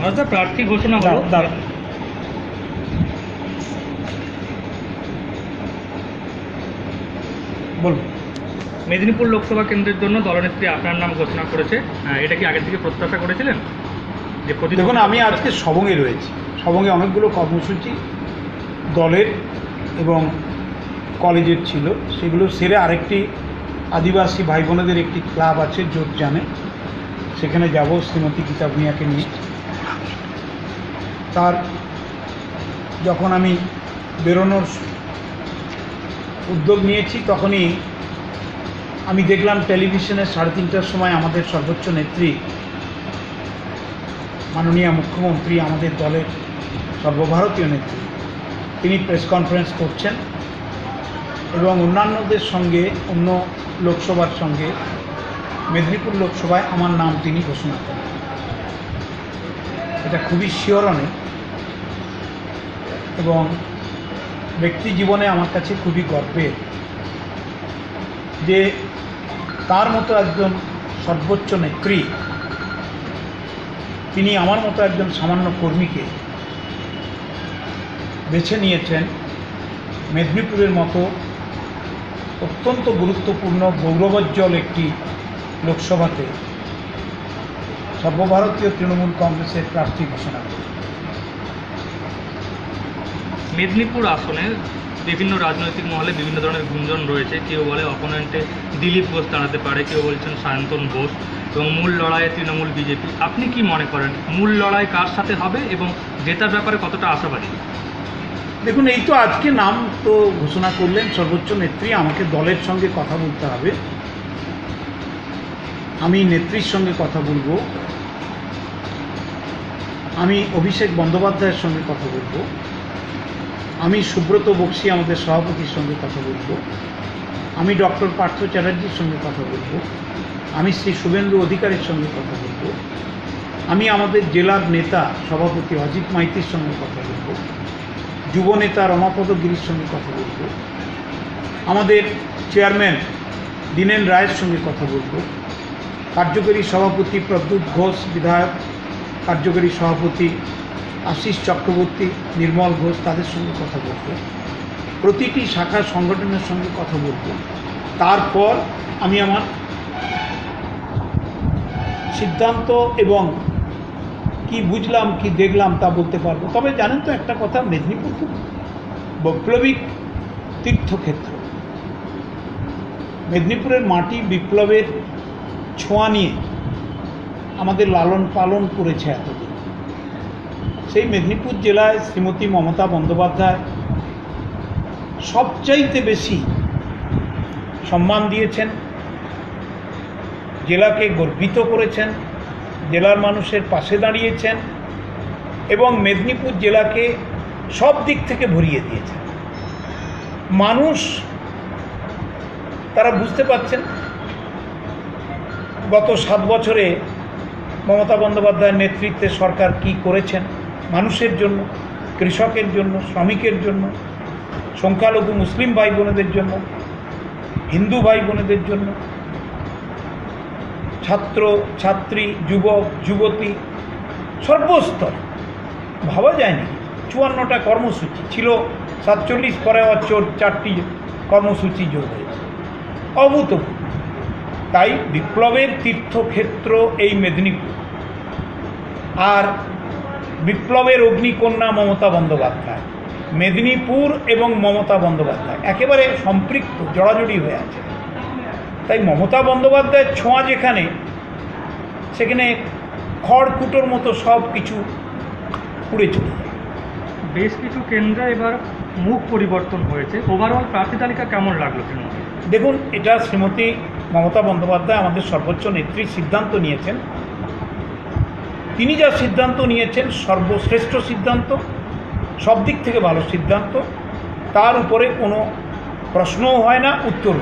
অর্থাৎ প্রার্থী ঘোষণা হলো। বলুন। মেদিনীপুর লোকসভা কেন্দ্রের জন্য দলনেত্রী আপনার নাম ঘোষণা করেছে, এটা কি আগের থেকে প্রত্যাশা করেছিলেন? যে দেখুন, আমি আজকে সবংয়ে রয়েছি। সবংয়ে অনেকগুলো কর্মসূচি দলের এবং কলেজের ছিল, সেগুলো সেরে আরেকটি আদিবাসী ভাই বোনেদের একটি ক্লাব আছে জোট জানে, সেখানে যাব শ্রীমতী গীতা ভূঁইয়াকে নিয়ে। তার যখন আমি বেরোনোর উদ্যোগ নিয়েছি তখনই আমি দেখলাম টেলিভিশনে 3:30টার সময় আমাদের সর্বোচ্চ নেত্রী মাননীয় মুখ্যমন্ত্রী, আমাদের দলের সর্বভারতীয় নেত্রী, তিনি প্রেস কনফারেন্স করছেন এবং অন্যান্যদের সঙ্গে, অন্য লোকসভার সঙ্গে মেদিনীপুর লোকসভায় আমার নাম তিনি ঘোষণা করেন। এটা খুবই শিহরণের এবং ব্যক্তি জীবনে আমার কাছে খুবই গর্বের যে তার মতো একজন সর্বোচ্চ নেত্রী তিনি আমার মতো একজন সামান্য কর্মীকে বেছে নিয়েছেন মেদিনীপুরের মতো অত্যন্ত গুরুত্বপূর্ণ গৌরবোজ্জ্বল একটি লোকসভাতে সর্বভারতীয় তৃণমূল কংগ্রেসের প্রার্থী ঘোষণা করে। মেদিনীপুর আসনে বিভিন্ন রাজনৈতিক মহলে বিভিন্ন ধরনের গুঞ্জন রয়েছে। কেউ বলে অপোনেন্টে দিলীপ ঘোষ দাঁড়াতে পারে, কেউ বলছেন সায়ন্তন ঘোষ, এবং মূল লড়াইয়ে তৃণমূল বিজেপি। আপনি কি মনে করেন মূল লড়াই কার সাথে হবে এবং জেতার ব্যাপারে কতটা আশাবাদী? দেখুন, এই তো আজকে নাম তো ঘোষণা করলেন সর্বোচ্চ নেত্রী, আমাকে দলের সঙ্গে কথা বলতে হবে, আমি নেত্রীর সঙ্গে কথা বলবো, আমি অভিষেক বন্দ্যোপাধ্যায়ের সঙ্গে কথা বলবো, আমি সুব্রত বক্সী আমাদের সভাপতির সঙ্গে কথা বলবো, আমি ডক্টর পার্থ চ্যাটার্জির সঙ্গে কথা বলবো, আমি শ্রী শুভেন্দু অধিকারীর সঙ্গে কথা বলবো, আমি আমাদের জেলার নেতা সভাপতি অজিত মাইতির সঙ্গে কথা বলবো, যুব নেতা রমাপদ গিরির সঙ্গে কথা বলবো, আমাদের চেয়ারম্যান দীনেন রায়ের সঙ্গে কথা বলবো, কার্যকরী সভাপতি প্রদ্যুৎ ঘোষ, বিধায়ক কার্যকরী সভাপতি আশিস চক্রবর্তী, নির্মল ঘোষ, তাদের সঙ্গে কথা বলবো, প্রতিটি শাখা সংগঠনের সঙ্গে কথা বলবো। তারপর আমি আমার সিদ্ধান্ত এবং কি বুঝলাম কি দেখলাম তা বলতে পারবো। তবে জানেন তো একটা কথা, মেদিনীপুর খুব বৈপ্লবিক তীর্থক্ষেত্র। মেদিনীপুরের মাটি বিপ্লবের ছোঁয়া নিয়ে আমাদের লালন পালন করেছে এতদিন। সেই মেদিনীপুর জেলায় শ্রীমতী মমতা বন্দ্যোপাধ্যায় সবচাইতে বেশি সম্মান দিয়েছেন, জেলাকে গর্বিত করেছেন, জেলার মানুষের পাশে দাঁড়িয়েছেন এবং মেদিনীপুর জেলাকে সব দিক থেকে ভরিয়ে দিয়েছেন। মানুষ তারা বুঝতে পারছেন গত 7 বছরে মমতা বন্দ্যোপাধ্যায়ের নেতৃত্বে সরকার কি করেছেন মানুষের জন্য, কৃষকের জন্য, শ্রমিকের জন্য, সংখ্যালঘু মুসলিম ভাই বোনেদের জন্য, হিন্দু ভাই বোনেদের জন্য, ছাত্র ছাত্রী, যুবক যুবতী, সর্বস্তর। ভাবা যায়নি 54টা কর্মসূচি ছিল, 47 পরে 4টি কর্মসূচি যোগ হয়েছে, অভূতপূর্ব। তাই বিপ্লবের তীর্থক্ষেত্র এই মেদিনীপুর, আর বিপ্লবের অগ্নিকন্যা মমতা বন্দ্যোপাধ্যায়। মেদিনীপুর এবং মমতা বন্দ্যোপাধ্যায় একেবারে সম্পৃক্ত, জড়াজড়ি হয়ে আছে। তাই মমতা বন্দ্যোপাধ্যায়ের ছোঁয়া যেখানে, সেখানে খড়কুটোর মতো সব কিছু উড়ে চলে যায়। বেশ কিছু কেন্দ্রে এবার মুখ পরিবর্তন হয়েছে, ওভারঅল প্রার্থী তালিকা কেমন লাগলো? দেখুন, এটা শ্রীমতী মমতা বন্দ্যোপাধ্যায় আমাদের সর্বোচ্চ নেত্রী সিদ্ধান্ত নিয়েছেন। তিনি যা সিদ্ধান্ত নিয়েছেন সর্বশ্রেষ্ঠ সিদ্ধান্ত, সব দিক থেকে ভালো সিদ্ধান্ত, তার উপরে কোনো প্রশ্নও হয় না, উত্তর